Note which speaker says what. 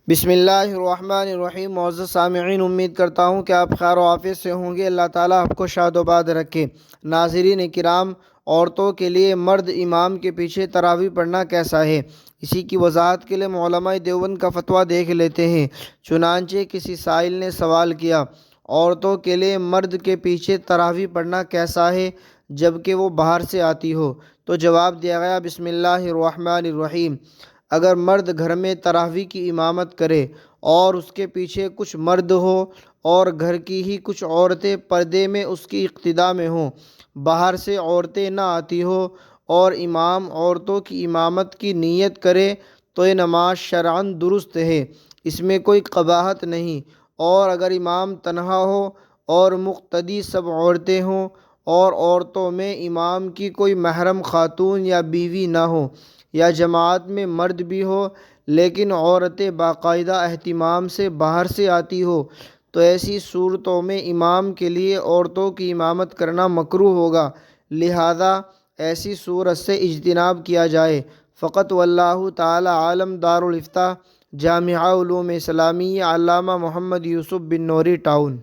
Speaker 1: بسم اللہ الرحمن الرحیم۔ معزز سامعین، امید کرتا ہوں کہ آپ خیر و عافیت سے ہوں گے۔ اللہ تعالیٰ آپ کو شاد و باد رکھے۔ ناظرین کرام، عورتوں کے لیے مرد امام کے پیچھے تراویح پڑھنا کیسا ہے، اسی کی وضاحت کے لیے علماء دیوبند کا فتویٰ دیکھ لیتے ہیں۔ چنانچہ کسی سائل نے سوال کیا، عورتوں کے لیے مرد کے پیچھے تراویح پڑھنا کیسا ہے جبکہ وہ باہر سے آتی ہو؟ تو جواب دیا گیا، بسم اللہ الرحمن الرحیم۔ اگر مرد گھر میں تراویح کی امامت کرے اور اس کے پیچھے کچھ مرد ہو اور گھر کی ہی کچھ عورتیں پردے میں اس کی اقتداء میں ہوں، باہر سے عورتیں نہ آتی ہو اور امام عورتوں کی امامت کی نیت کرے تو یہ نماز شرعاً درست ہے، اس میں کوئی قباحت نہیں۔ اور اگر امام تنہا ہو اور مقتدی سب عورتیں ہوں اور عورتوں میں امام کی کوئی محرم خاتون یا بیوی نہ ہو، یا جماعت میں مرد بھی ہو لیکن عورتیں باقاعدہ اہتمام سے باہر سے آتی ہو، تو ایسی صورتوں میں امام کے لیے عورتوں کی امامت کرنا مکروہ ہوگا، لہذا ایسی صورت سے اجتناب کیا جائے۔ فقط واللہ تعالی عالم۔ دارالافتاء، جامعہ علوم اسلامیہ، علامہ محمد یوسف بن نوری، ٹاؤن۔